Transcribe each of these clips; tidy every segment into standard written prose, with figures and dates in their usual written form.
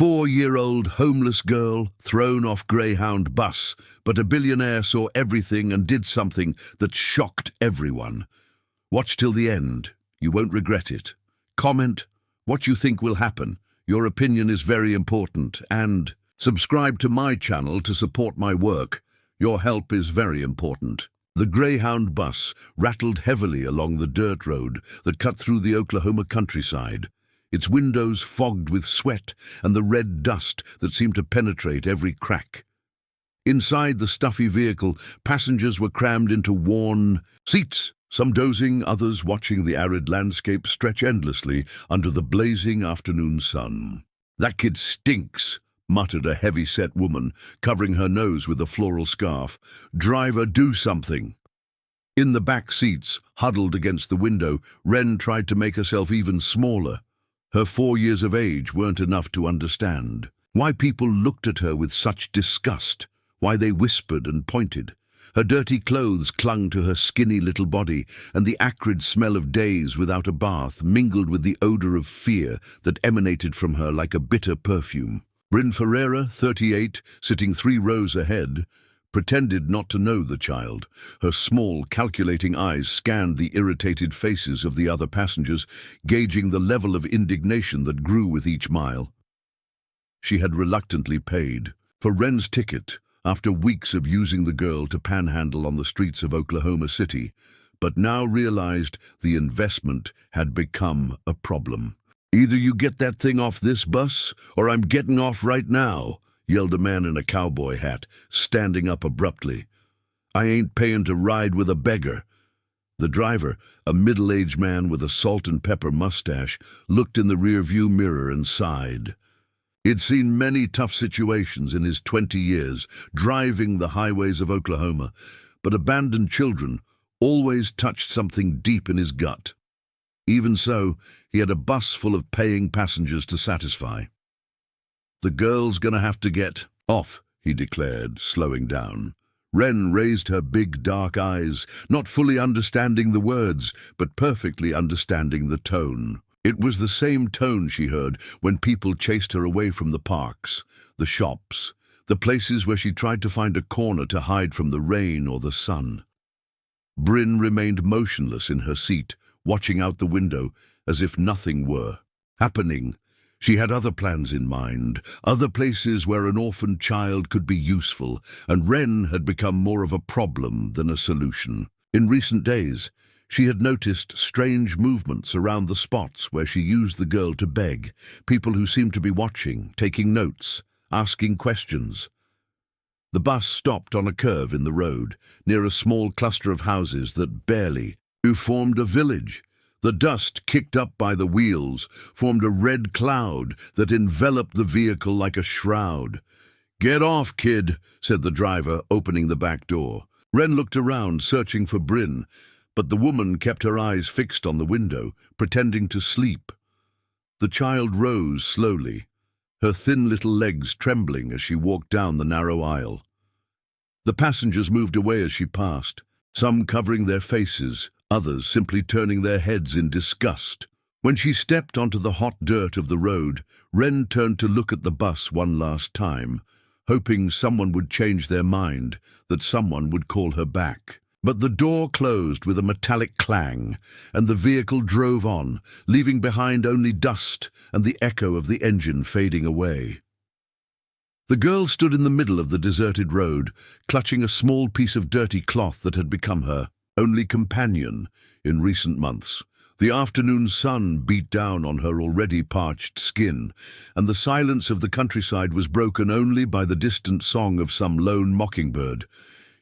4-year-old homeless girl thrown off Greyhound bus, but a billionaire saw everything and did something that shocked everyone. Watch till the end. You won't regret it. Comment what you think will happen. Your opinion is very important. And subscribe to my channel to support my work. Your help is very important. The Greyhound bus rattled heavily along the dirt road that cut through the Oklahoma countryside, its windows fogged with sweat and the red dust that seemed to penetrate every crack. Inside the stuffy vehicle, passengers were crammed into worn seats, some dozing, others watching the arid landscape stretch endlessly under the blazing afternoon sun. "That kid stinks," muttered a heavy-set woman, covering her nose with a floral scarf. "Driver, do something." In the back seats, huddled against the window, Wren tried to make herself even smaller. Her 4 years of age weren't enough to understand why people looked at her with such disgust, why they whispered and pointed. Her dirty clothes clung to her skinny little body, and the acrid smell of days without a bath mingled with the odor of fear that emanated from her like a bitter perfume. Bryn Ferreira, 38, sitting 3 rows ahead, pretended not to know the child. Her small, calculating eyes scanned the irritated faces of the other passengers, gauging the level of indignation that grew with each mile. She had reluctantly paid for Wren's ticket after weeks of using the girl to panhandle on the streets of Oklahoma City, but now realized the investment had become a problem. "Either you get that thing off this bus, or I'm getting off right now," yelled a man in a cowboy hat, standing up abruptly. "I ain't paying to ride with a beggar." The driver, a middle-aged man with a salt-and-pepper mustache, looked in the rear-view mirror and sighed. He'd seen many tough situations in his 20 years driving the highways of Oklahoma, but abandoned children always touched something deep in his gut. Even so, he had a bus full of paying passengers to satisfy. "The girl's gonna have to get off," he declared, slowing down. Wren raised her big dark eyes, not fully understanding the words, but perfectly understanding the tone. It was the same tone she heard when people chased her away from the parks, the shops, the places where she tried to find a corner to hide from the rain or the sun. Bryn remained motionless in her seat, watching out the window as if nothing were happening. She had other plans in mind, other places where an orphaned child could be useful, and Wren had become more of a problem than a solution. In recent days, she had noticed strange movements around the spots where she used the girl to beg, people who seemed to be watching, taking notes, asking questions. The bus stopped on a curve in the road, near a small cluster of houses that barely formed a village. The dust kicked up by the wheels formed a red cloud that enveloped the vehicle like a shroud. "Get off, kid," said the driver, opening the back door. Wren looked around, searching for Bryn, but the woman kept her eyes fixed on the window, pretending to sleep. The child rose slowly, her thin little legs trembling as she walked down the narrow aisle. The passengers moved away as she passed, some covering their faces, others simply turning their heads in disgust. When she stepped onto the hot dirt of the road, Wren turned to look at the bus one last time, hoping someone would change their mind, that someone would call her back. But the door closed with a metallic clang, and the vehicle drove on, leaving behind only dust and the echo of the engine fading away. The girl stood in the middle of the deserted road, clutching a small piece of dirty cloth that had become her only companion in recent months. The afternoon sun beat down on her already parched skin, and the silence of the countryside was broken only by the distant song of some lone mockingbird.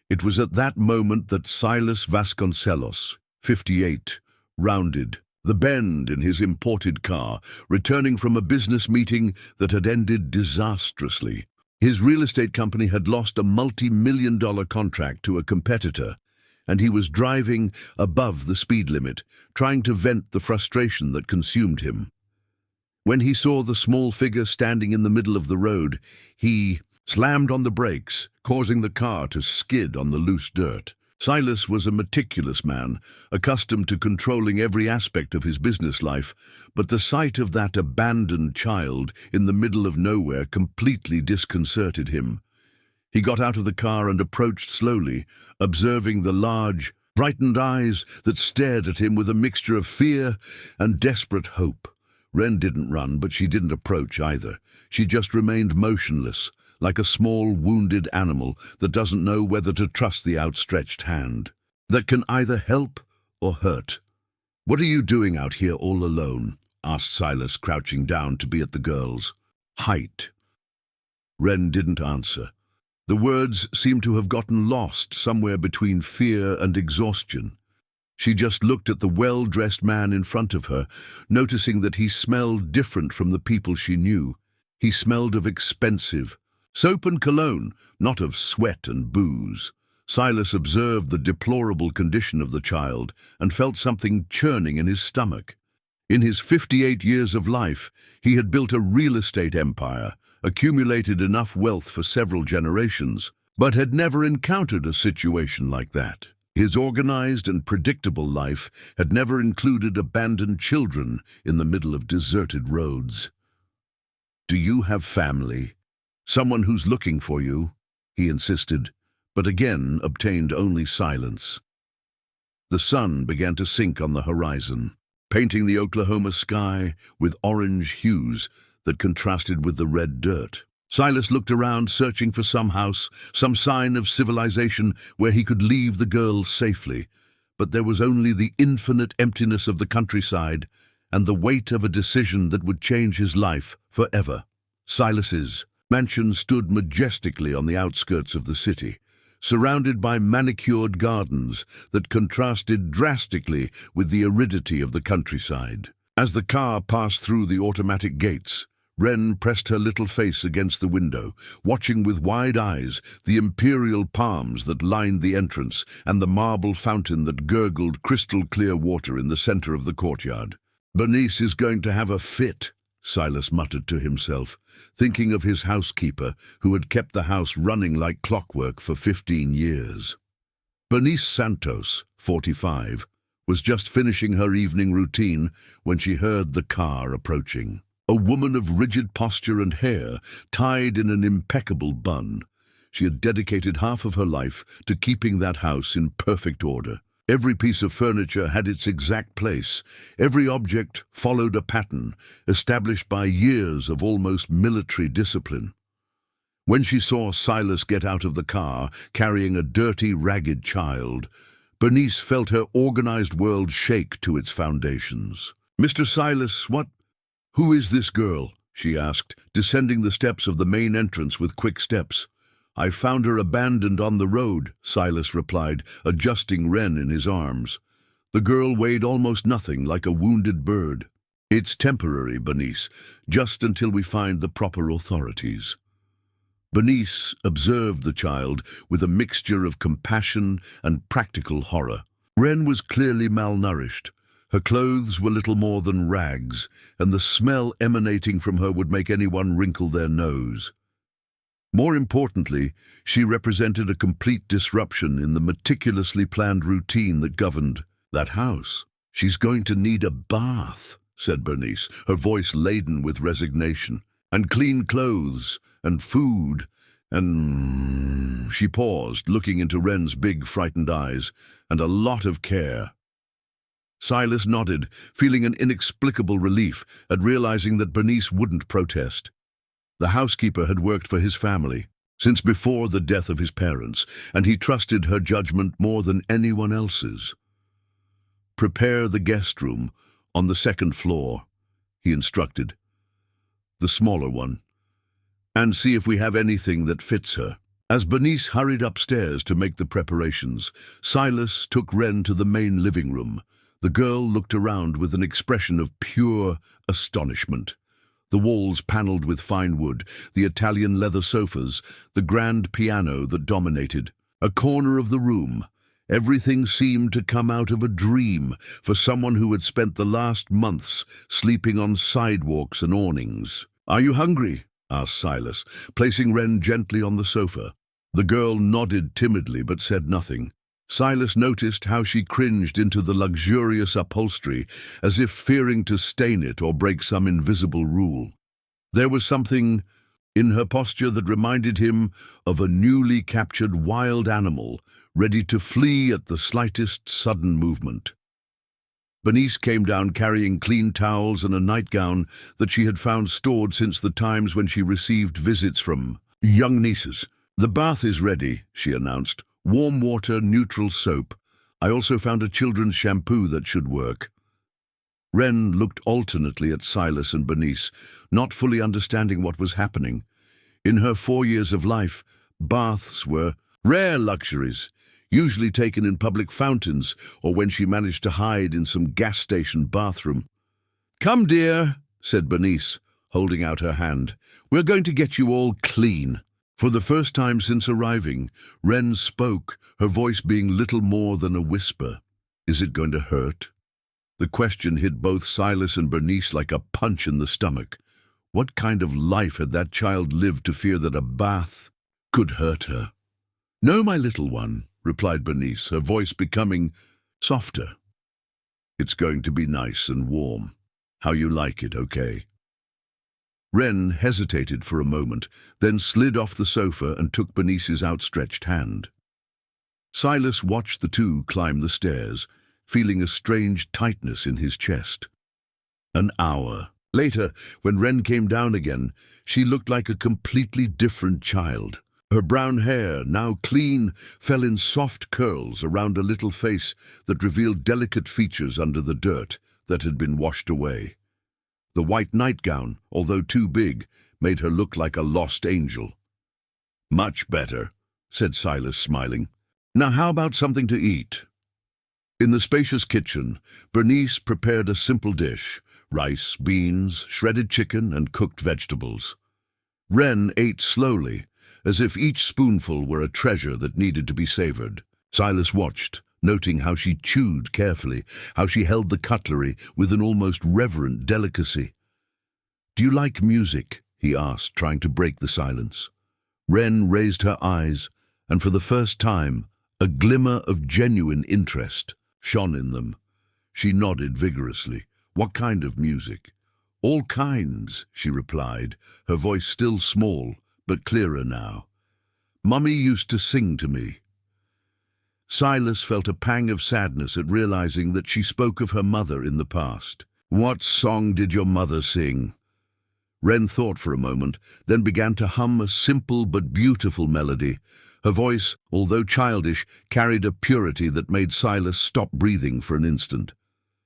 It was at that moment that Silas Vasconcelos, 58, rounded the bend in his imported car, returning from a business meeting that had ended disastrously. His real estate company had lost a multi-million-dollar contract to a competitor, and he was driving above the speed limit, trying to vent the frustration that consumed him. When he saw the small figure standing in the middle of the road, he slammed on the brakes, causing the car to skid on the loose dirt. Silas was a meticulous man, accustomed to controlling every aspect of his business life, but the sight of that abandoned child in the middle of nowhere completely disconcerted him. He got out of the car and approached slowly, observing the large, frightened eyes that stared at him with a mixture of fear and desperate hope. Wren didn't run, but she didn't approach either. She just remained motionless, like a small, wounded animal that doesn't know whether to trust the outstretched hand, that can either help or hurt. "What are you doing out here all alone?" asked Silas, crouching down to be at the girl's height. Wren didn't answer. The words seemed to have gotten lost somewhere between fear and exhaustion. She just looked at the well-dressed man in front of her, noticing that he smelled different from the people she knew. He smelled of expensive soap and cologne, not of sweat and booze. Silas observed the deplorable condition of the child and felt something churning in his stomach. In his 58 years of life, he had built a real estate empire, accumulated enough wealth for several generations, but had never encountered a situation like that. His organized and predictable life had never included abandoned children in the middle of deserted roads. "Do you have family? Someone who's looking for you?" he insisted, but again obtained only silence. The sun began to sink on the horizon, painting the Oklahoma sky with orange hues that contrasted with the red dirt. Silas looked around, searching for some house, some sign of civilization where he could leave the girl safely, but there was only the infinite emptiness of the countryside and the weight of a decision that would change his life forever. Silas's mansion stood majestically on the outskirts of the city, surrounded by manicured gardens that contrasted drastically with the aridity of the countryside. As the car passed through the automatic gates, Wren pressed her little face against the window, watching with wide eyes the imperial palms that lined the entrance and the marble fountain that gurgled crystal-clear water in the center of the courtyard. "Bernice is going to have a fit," Silas muttered to himself, thinking of his housekeeper who had kept the house running like clockwork for 15 years. Bernice Santos, 45, was just finishing her evening routine when she heard the car approaching. A woman of rigid posture and hair, tied in an impeccable bun. She had dedicated half of her life to keeping that house in perfect order. Every piece of furniture had its exact place. Every object followed a pattern, established by years of almost military discipline. When she saw Silas get out of the car, carrying a dirty, ragged child, Bernice felt her organized world shake to its foundations. "Mr. Silas, who is this girl?" she asked, descending the steps of the main entrance with quick steps. "I found her abandoned on the road," Silas replied, adjusting Wren in his arms. The girl weighed almost nothing, like a wounded bird. "It's temporary, Bernice, just until we find the proper authorities." Bernice observed the child with a mixture of compassion and practical horror. Wren was clearly malnourished. Her clothes were little more than rags, and the smell emanating from her would make anyone wrinkle their nose. More importantly, she represented a complete disruption in the meticulously planned routine that governed that house. "She's going to need a bath," said Bernice, her voice laden with resignation, "and clean clothes, and food, and—" She paused, looking into Wren's big, frightened eyes, "and a lot of care." Silas nodded, feeling an inexplicable relief at realizing that Bernice wouldn't protest. The housekeeper had worked for his family since before the death of his parents, and he trusted her judgment more than anyone else's. "Prepare the guest room on the second floor," he instructed, "the smaller one, and see if we have anything that fits her." As Bernice hurried upstairs to make the preparations, Silas took Wren to the main living room. The girl looked around with an expression of pure astonishment. The walls paneled with fine wood, the Italian leather sofas, the grand piano that dominated. A corner of the room. Everything seemed to come out of a dream for someone who had spent the last months sleeping on sidewalks and awnings. "Are you hungry?" asked Silas, placing Wren gently on the sofa. The girl nodded timidly but said nothing. Silas noticed how she cringed into the luxurious upholstery, as if fearing to stain it or break some invisible rule. There was something in her posture that reminded him of a newly captured wild animal, ready to flee at the slightest sudden movement. Bernice came down carrying clean towels and a nightgown that she had found stored since the times when she received visits from young nieces. "The bath is ready," she announced. "Warm water, neutral soap. I also found a children's shampoo that should work." Wren looked alternately at Silas and Bernice, not fully understanding what was happening. In her 4 years of life, baths were rare luxuries, usually taken in public fountains or when she managed to hide in some gas station bathroom. "Come, dear," said Bernice, holding out her hand. "We're going to get you all clean." For the first time since arriving, Wren spoke, her voice being little more than a whisper. "Is it going to hurt?" The question hit both Silas and Bernice like a punch in the stomach. What kind of life had that child lived to fear that a bath could hurt her? "No, my little one," replied Bernice, her voice becoming softer. "It's going to be nice and warm. How you like it, okay?" Wren hesitated for a moment, then slid off the sofa and took Bernice's outstretched hand. Silas watched the two climb the stairs, feeling a strange tightness in his chest. An hour later, when Wren came down again, she looked like a completely different child. Her brown hair, now clean, fell in soft curls around a little face that revealed delicate features under the dirt that had been washed away. The white nightgown, although too big, made her look like a lost angel. "Much better," said Silas, smiling. "Now how about something to eat?" In the spacious kitchen, Bernice prepared a simple dish: rice, beans, shredded chicken, and cooked vegetables. Wren ate slowly, as if each spoonful were a treasure that needed to be savored. Silas watched, noting how she chewed carefully, how she held the cutlery with an almost reverent delicacy. "Do you like music?" he asked, trying to break the silence. Wren raised her eyes, and for the first time, a glimmer of genuine interest shone in them. She nodded vigorously. "What kind of music?" "All kinds," she replied, her voice still small, but clearer now. "Mummy used to sing to me." Silas felt a pang of sadness at realizing that she spoke of her mother in the past. "What song did your mother sing?" Wren thought for a moment, then began to hum a simple but beautiful melody. Her voice, although childish, carried a purity that made Silas stop breathing for an instant.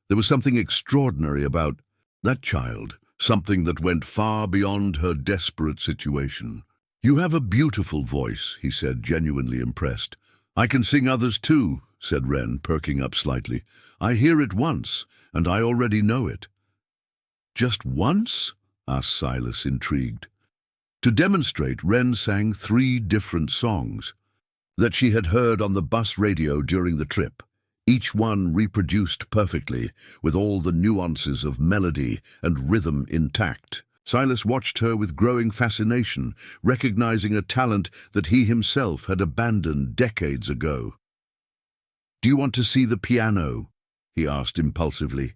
There was something extraordinary about that child, something that went far beyond her desperate situation. "You have a beautiful voice," he said, genuinely impressed. "I can sing others too," said Wren, perking up slightly. "I hear it once, and I already know it." "Just once?" asked Silas, intrigued. To demonstrate, Wren sang 3 different songs that she had heard on the bus radio during the trip, each one reproduced perfectly, with all the nuances of melody and rhythm intact. Silas watched her with growing fascination, recognizing a talent that he himself had abandoned decades ago. "Do you want to see the piano?" he asked impulsively.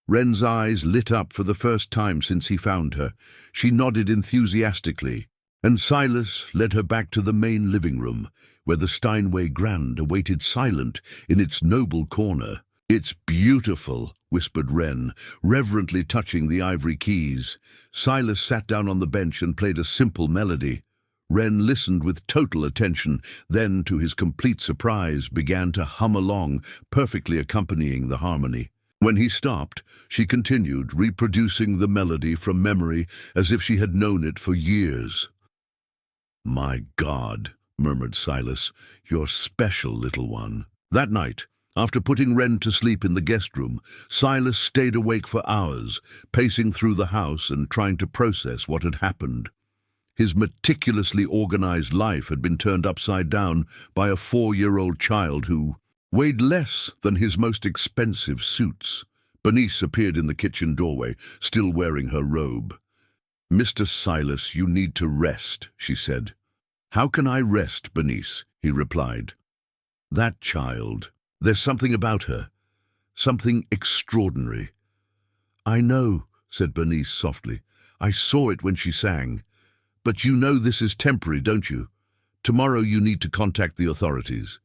Wren's eyes lit up for the first time since he found her. She nodded enthusiastically, and Silas led her back to the main living room, where the Steinway Grand awaited silent in its noble corner. "It's beautiful," whispered Wren, reverently touching the ivory keys. Silas sat down on the bench and played a simple melody. Wren listened with total attention, then, to his complete surprise, began to hum along, perfectly accompanying the harmony. When he stopped, she continued, reproducing the melody from memory as if she had known it for years. "My God," murmured Silas, "you're special, little one." That night, after putting Wren to sleep in the guest room, Silas stayed awake for hours, pacing through the house and trying to process what had happened. His meticulously organized life had been turned upside down by a 4-year-old child who weighed less than his most expensive suits. Bernice appeared in the kitchen doorway, still wearing her robe. "Mr. Silas, you need to rest," she said. "How can I rest, Bernice?" he replied. That child. There's something about her. Something extraordinary. I know, said Bernice softly. I saw it when she sang. But you know this is temporary, don't you? Tomorrow you need to contact the authorities.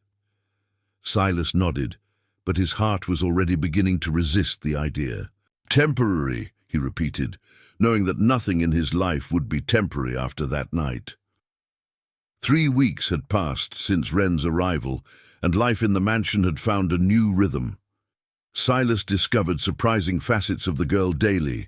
Silas nodded, but his heart was already beginning to resist the idea. Temporary, he repeated, knowing that nothing in his life would be temporary after that night. 3 weeks had passed since Wren's arrival, and life in the mansion had found a new rhythm. Silas discovered surprising facets of the girl daily.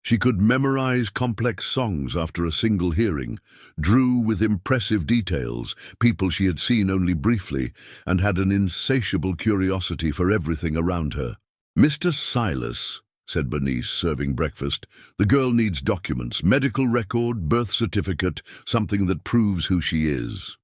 She could memorize complex songs after a single hearing, drew with impressive details people she had seen only briefly, and had an insatiable curiosity for everything around her. Mr. Silas, said Bernice, serving breakfast, the girl needs documents, medical record, birth certificate, something that proves who she is.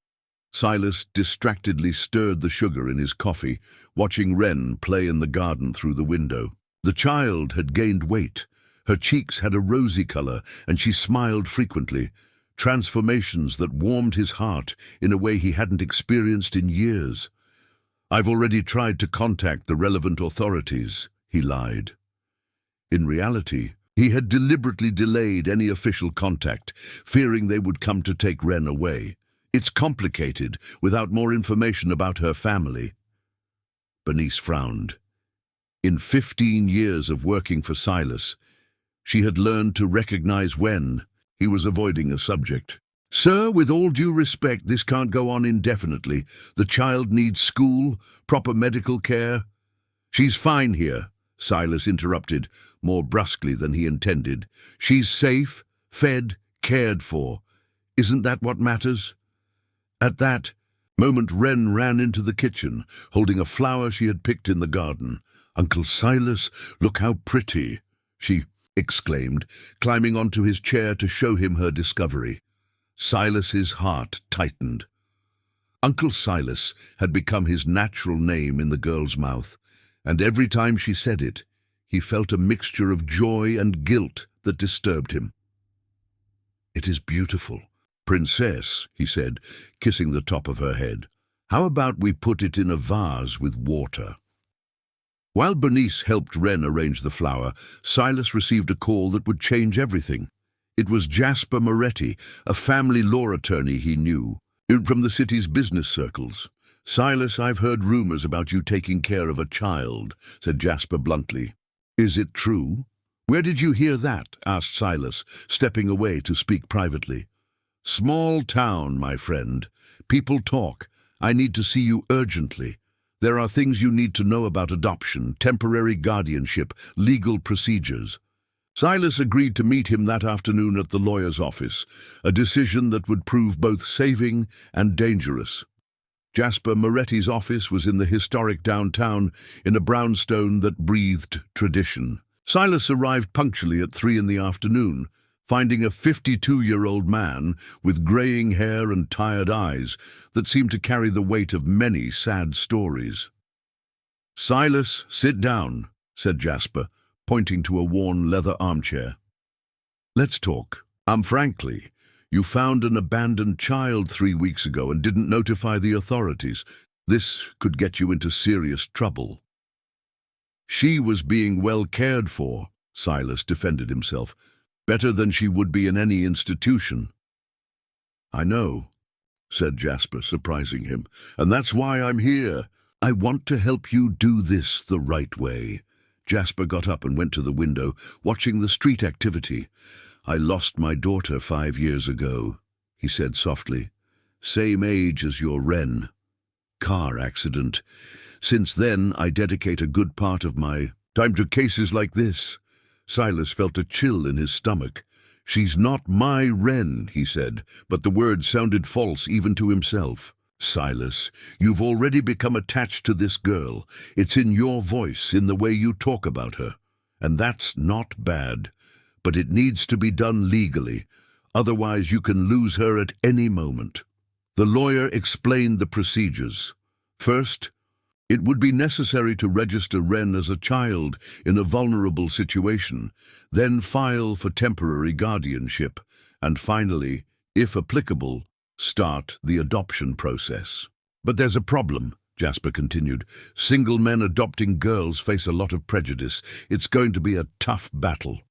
Silas distractedly stirred the sugar in his coffee, watching Wren play in the garden through the window. The child had gained weight. Her cheeks had a rosy color, and she smiled frequently, transformations that warmed his heart in a way he hadn't experienced in years. I've already tried to contact the relevant authorities, he lied. In reality, he had deliberately delayed any official contact, fearing they would come to take Wren away. It's complicated, without more information about her family. Bernice frowned. In 15 years of working for Silas, she had learned to recognize when he was avoiding a subject. Sir, with all due respect, this can't go on indefinitely. The child needs school, proper medical care. She's fine here, Silas interrupted, more brusquely than he intended. She's safe, fed, cared for. Isn't that what matters? At that moment, Wren ran into the kitchen, holding a flower she had picked in the garden. Uncle Silas, look how pretty, she exclaimed, climbing onto his chair to show him her discovery. Silas's heart tightened. Uncle Silas had become his natural name in the girl's mouth, and every time she said it, he felt a mixture of joy and guilt that disturbed him. It is beautiful. Princess, he said, kissing the top of her head. How about we put it in a vase with water? While Bernice helped Wren arrange the flower, Silas received a call that would change everything. It was Jasper Moretti, a family law attorney he knew, from the city's business circles. Silas, I've heard rumors about you taking care of a child, said Jasper bluntly. Is it true? Where did you hear that? Asked Silas, stepping away to speak privately. Small town, my friend. People talk. I need to see you urgently. There are things you need to know about adoption, temporary guardianship, legal procedures. Silas agreed to meet him that afternoon at the lawyer's office, a decision that would prove both saving and dangerous. Jasper Moretti's office was in the historic downtown, in a brownstone that breathed tradition. Silas arrived punctually at 3 in the afternoon, finding a 52-year-old man with graying hair and tired eyes that seemed to carry the weight of many sad stories. Silas, sit down, said Jasper, pointing to a worn leather armchair. Let's talk. Frankly, you found an abandoned child 3 weeks ago and didn't notify the authorities. This could get you into serious trouble. She was being well cared for, Silas defended himself. Better than she would be in any institution. I know, said Jasper, surprising him, and that's why I'm here. I want to help you do this the right way. Jasper got up and went to the window, watching the street activity. I lost my daughter 5 years ago, he said softly. Same age as your Wren. Car accident. Since then, I dedicate a good part of my time to cases like this. Silas felt a chill in his stomach. She's not my Wren, he said, but the words sounded false even to himself. Silas, you've already become attached to this girl. It's in your voice, in the way you talk about her. And that's not bad. But it needs to be done legally. Otherwise, you can lose her at any moment. The lawyer explained the procedures. First, it would be necessary to register Wren as a child in a vulnerable situation, then file for temporary guardianship, and finally, if applicable, start the adoption process. But there's a problem, Jasper continued. Single men adopting girls face a lot of prejudice. It's going to be a tough battle.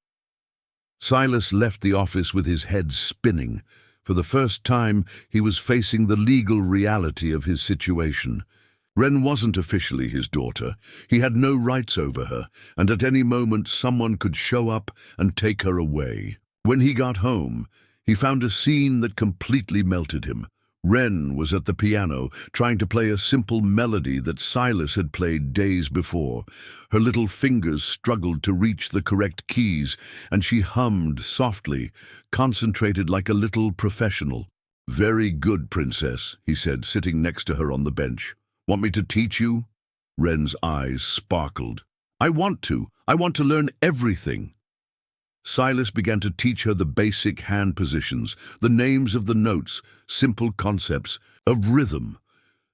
Silas left the office with his head spinning. For the first time, he was facing the legal reality of his situation. Wren wasn't officially his daughter. He had no rights over her, and at any moment someone could show up and take her away. When he got home, he found a scene that completely melted him. Wren was at the piano, trying to play a simple melody that Silas had played days before. Her little fingers struggled to reach the correct keys, and she hummed softly, concentrated like a little professional. "Very good, princess," he said, sitting next to her on the bench. "Want me to teach you?" Wren's eyes sparkled. I want to learn everything." Silas began to teach her the basic hand positions, the names of the notes, simple concepts of rhythm.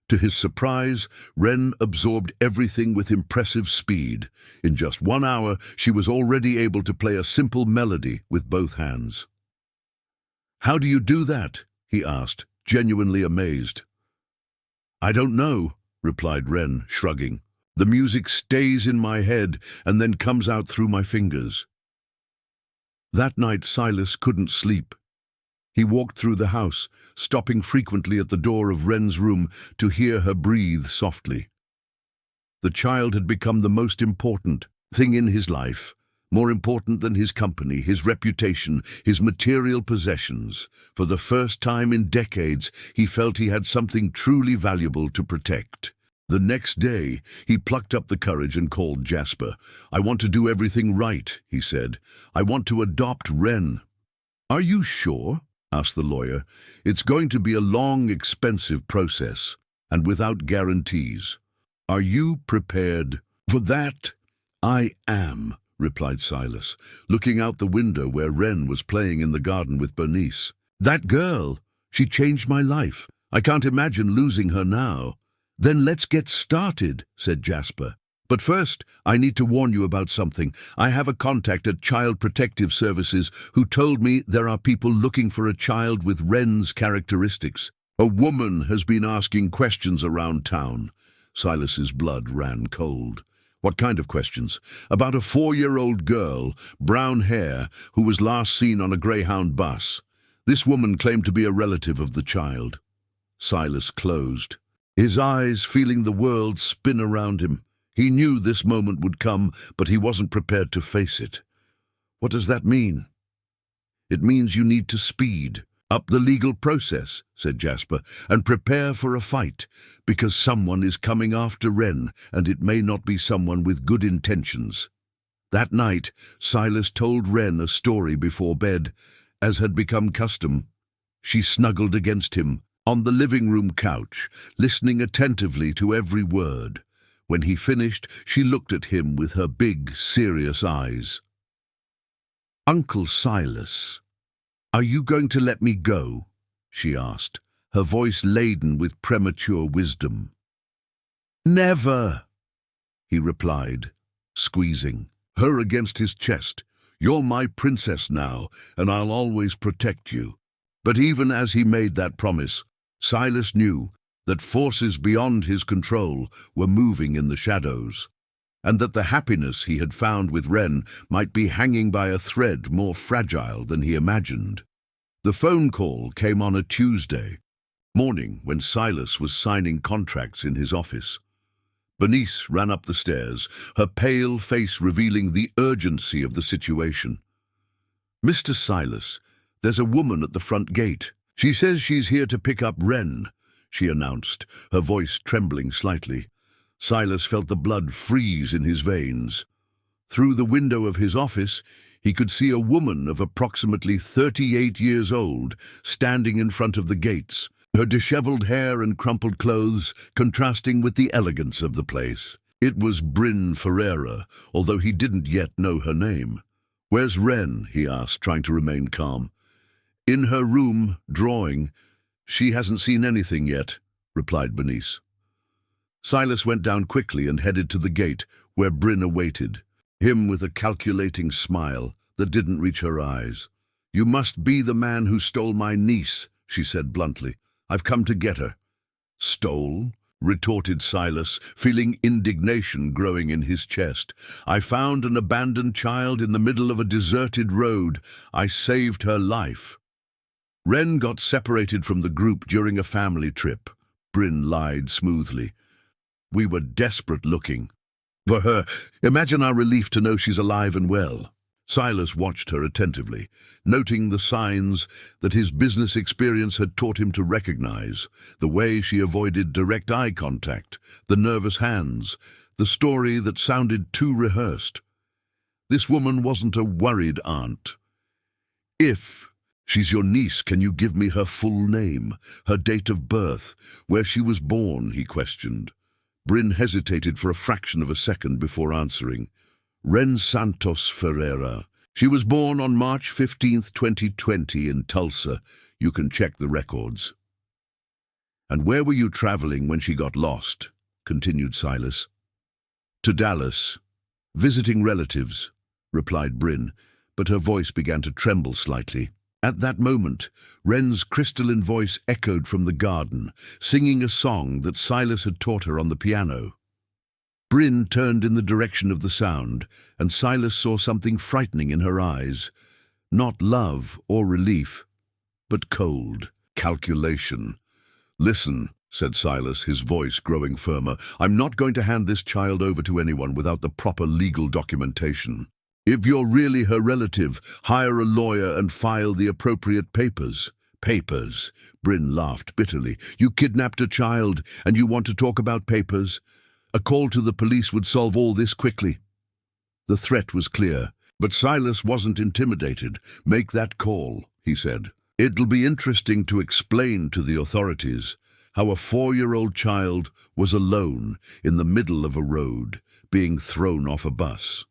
To his surprise, Wren absorbed everything with impressive speed. In just 1 hour, she was already able to play a simple melody with both hands. "How do you do that?" he asked, genuinely amazed. "I don't know," replied Wren, shrugging. "The music stays in my head and then comes out through my fingers." That night Silas couldn't sleep. He walked through the house, stopping frequently at the door of Wren's room to hear her breathe softly. The child had become the most important thing in his life, more important than his company, his reputation, his material possessions. For the first time in decades, he felt he had something truly valuable to protect. The next day, he plucked up the courage and called Jasper. "I want to do everything right," he said. "I want to adopt Wren." "Are you sure?" asked the lawyer. "It's going to be a long, expensive process, and without guarantees. Are you prepared for that?" "I am," replied Silas, looking out the window where Wren was playing in the garden with Bernice. "That girl, she changed my life. I can't imagine losing her now." "Then let's get started," said Jasper. "But first, I need to warn you about something. I have a contact at Child Protective Services who told me there are people looking for a child with Wren's characteristics. A woman has been asking questions around town." Silas's blood ran cold. "What kind of questions?" "About a 4-year-old girl, brown hair, who was last seen on a Greyhound bus. This woman claimed to be a relative of the child." Silas closed, his eyes feeling the world spin around him. He knew this moment would come, but he wasn't prepared to face it. "What does that mean?" "It means you need to speed up the legal process," said Jasper, "and prepare for a fight, because someone is coming after Wren, and it may not be someone with good intentions." That night, Silas told Wren a story before bed, as had become custom. She snuggled against him on the living room couch, listening attentively to every word. When he finished, she looked at him with her big, serious eyes. "Uncle Silas, are you going to let me go?" she asked, her voice laden with premature wisdom. "Never," he replied, squeezing her against his chest. "You're my princess now, and I'll always protect you." But even as he made that promise, Silas knew that forces beyond his control were moving in the shadows, and that the happiness he had found with Wren might be hanging by a thread more fragile than he imagined. The phone call came on a Tuesday morning when Silas was signing contracts in his office. Bernice ran up the stairs, her pale face revealing the urgency of the situation. "Mr. Silas, there's a woman at the front gate. She says she's here to pick up Wren," she announced, her voice trembling slightly. Silas felt the blood freeze in his veins. Through the window of his office, he could see a woman of approximately 38 years old standing in front of the gates, her disheveled hair and crumpled clothes contrasting with the elegance of the place. It was Bryn Ferreira, although he didn't yet know her name. "Where's Wren?" he asked, trying to remain calm. "In her room, drawing. She hasn't seen anything yet," replied Bernice. Silas went down quickly and headed to the gate, where Bryn awaited, him with a calculating smile that didn't reach her eyes. "You must be the man who stole my niece," she said bluntly. "I've come to get her." "Stole?" retorted Silas, feeling indignation growing in his chest. "I found an abandoned child in the middle of a deserted road. I saved her life." Wren got separated from the group during a family trip. Bryn lied smoothly. "We were desperate looking for her. Imagine our relief to know she's alive and well." Silas watched her attentively, noting the signs that his business experience had taught him to recognize: the way she avoided direct eye contact, the nervous hands, the story that sounded too rehearsed. This woman wasn't a worried aunt. "If she's your niece, can you give me her full name, her date of birth, where she was born?" he questioned. Bryn hesitated for a fraction of a second before answering. "Wren Santos Ferreira. She was born on March 15th, 2020 in Tulsa. You can check the records." "And where were you traveling when she got lost?" continued Silas. "To Dallas, visiting relatives," replied Bryn, but her voice began to tremble slightly. At that moment, Wren's crystalline voice echoed from the garden, singing a song that Silas had taught her on the piano. Bryn turned in the direction of the sound, and Silas saw something frightening in her eyes. Not love or relief, but cold calculation. "Listen," said Silas, his voice growing firmer. "I'm not going to hand this child over to anyone without the proper legal documentation. If you're really her relative, hire a lawyer and file the appropriate papers." "Papers?" Bryn laughed bitterly. "You kidnapped a child, and you want to talk about papers? A call to the police would solve all this quickly." The threat was clear, but Silas wasn't intimidated. "Make that call," he said. "It'll be interesting to explain to the authorities how a 4-year-old child was alone in the middle of a road, being thrown off a bus."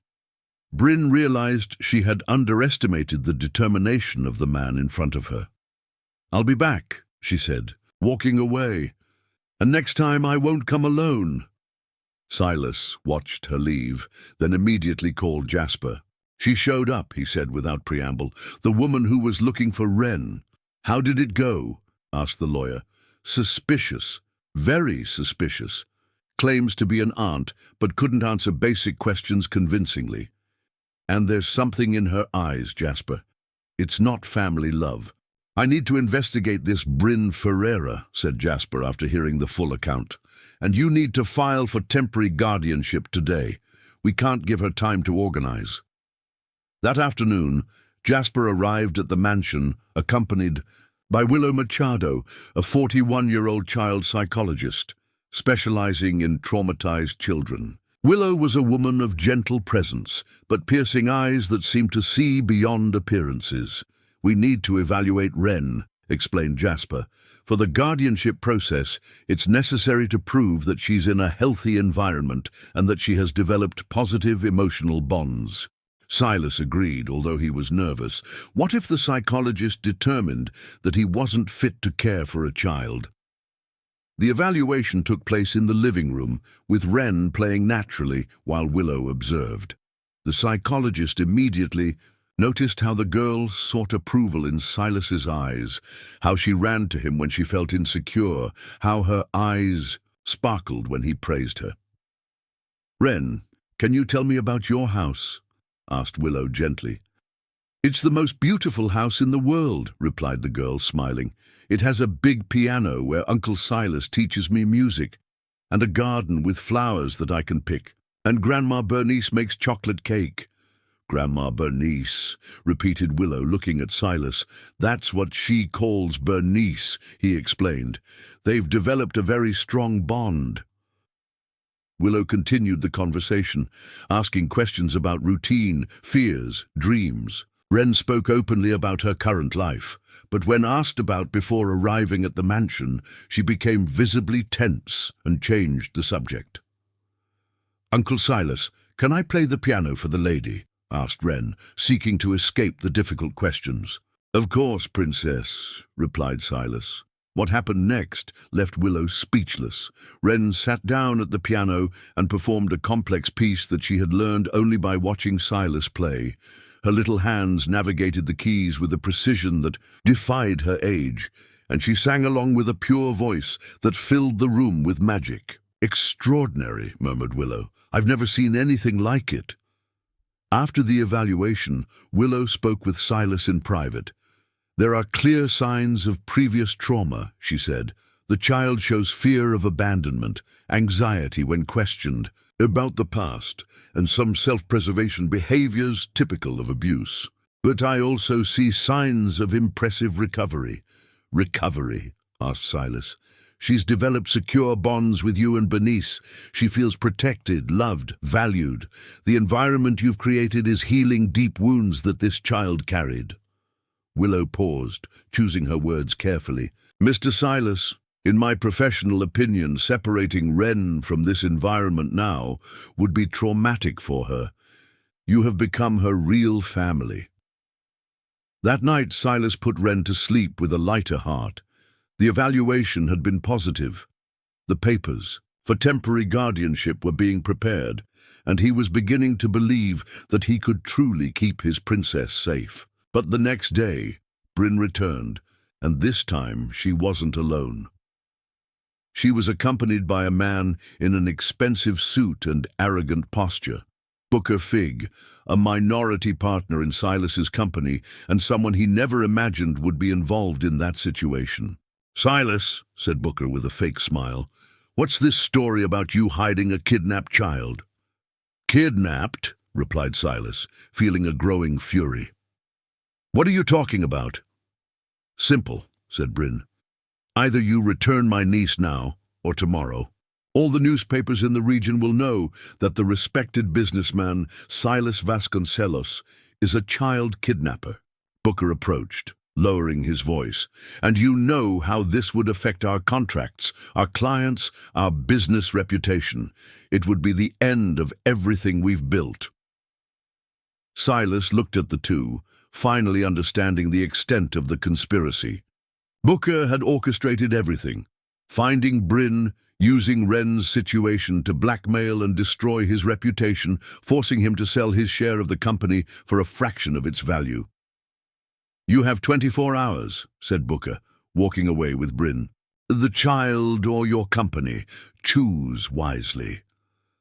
Bryn realized she had underestimated the determination of the man in front of her. "I'll be back," she said, walking away. "And next time I won't come alone." Silas watched her leave, then immediately called Jasper. "She showed up," he said without preamble. "The woman who was looking for Wren." "How did it go?" asked the lawyer. "Suspicious. Very suspicious. Claims to be an aunt, but couldn't answer basic questions convincingly. And there's something in her eyes, Jasper. It's not family love." "I need to investigate this Bryn Ferreira," said Jasper after hearing the full account. "And you need to file for temporary guardianship today. We can't give her time to organize." That afternoon, Jasper arrived at the mansion, accompanied by Willow Machado, a 41-year-old child psychologist, specializing in traumatized children. Willow was a woman of gentle presence, but piercing eyes that seemed to see beyond appearances. "We need to evaluate Wren," explained Jasper. "For the guardianship process, it's necessary to prove that she's in a healthy environment and that she has developed positive emotional bonds." Silas agreed, although he was nervous. What if the psychologist determined that he wasn't fit to care for a child? The evaluation took place in the living room, with Wren playing naturally while Willow observed. The psychologist immediately noticed how the girl sought approval in Silas's eyes, how she ran to him when she felt insecure, how her eyes sparkled when he praised her. "Wren, can you tell me about your house?" asked Willow gently. "It's the most beautiful house in the world," replied the girl, smiling. "It has a big piano where Uncle Silas teaches me music, and a garden with flowers that I can pick, and Grandma Bernice makes chocolate cake." "Grandma Bernice," repeated Willow, looking at Silas. "That's what she calls Bernice," he explained. "They've developed a very strong bond." Willow continued the conversation, asking questions about routine, fears, dreams. Wren spoke openly about her current life, but when asked about before arriving at the mansion, she became visibly tense and changed the subject. "Uncle Silas, can I play the piano for the lady?" asked Wren, seeking to escape the difficult questions. "Of course, Princess," replied Silas. What happened next left Willow speechless. Wren sat down at the piano and performed a complex piece that she had learned only by watching Silas play. Her little hands navigated the keys with a precision that defied her age, and she sang along with a pure voice that filled the room with magic. "Extraordinary," murmured Willow. "I've never seen anything like it." After the evaluation, Willow spoke with Silas in private. "There are clear signs of previous trauma," she said. "The child shows fear of abandonment, anxiety when questioned about the past, and some self-preservation behaviors typical of abuse. But I also see signs of impressive recovery." "Recovery?" asked Silas. "She's developed secure bonds with you and Bernice. She feels protected, loved, valued. The environment you've created is healing deep wounds that this child carried." Willow paused, choosing her words carefully. "Mr. Silas, in my professional opinion, separating Wren from this environment now would be traumatic for her. You have become her real family." That night, Silas put Wren to sleep with a lighter heart. The evaluation had been positive. The papers for temporary guardianship were being prepared, and he was beginning to believe that he could truly keep his princess safe. But the next day, Bryn returned, and this time she wasn't alone. She was accompanied by a man in an expensive suit and arrogant posture. Booker Fig, a minority partner in Silas's company and someone he never imagined would be involved in that situation. "Silas," said Booker with a fake smile, "what's this story about you hiding a kidnapped child?" "Kidnapped?" replied Silas, feeling a growing fury. "What are you talking about?" "Simple," said Bryn. "Either you return my niece now or tomorrow. All the newspapers in the region will know that the respected businessman Silas Vasconcelos is a child kidnapper." Booker approached, lowering his voice. "And you know how this would affect our contracts, our clients, our business reputation. It would be the end of everything we've built." Silas looked at the two, finally understanding the extent of the conspiracy. Booker had orchestrated everything, finding Bryn, using Wren's situation to blackmail and destroy his reputation, forcing him to sell his share of the company for a fraction of its value. "You have 24 hours, said Booker, walking away with Bryn. "The child or your company. Choose wisely."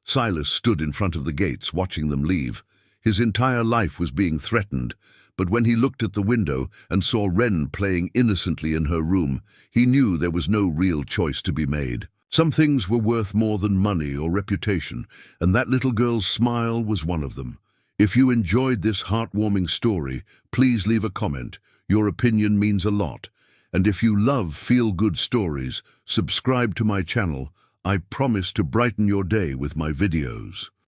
Silas stood in front of the gates, watching them leave. His entire life was being threatened, but when he looked at the window and saw Wren playing innocently in her room, he knew there was no real choice to be made. Some things were worth more than money or reputation, and that little girl's smile was one of them. If you enjoyed this heartwarming story, please leave a comment. Your opinion means a lot. And if you love feel-good stories, subscribe to my channel. I promise to brighten your day with my videos.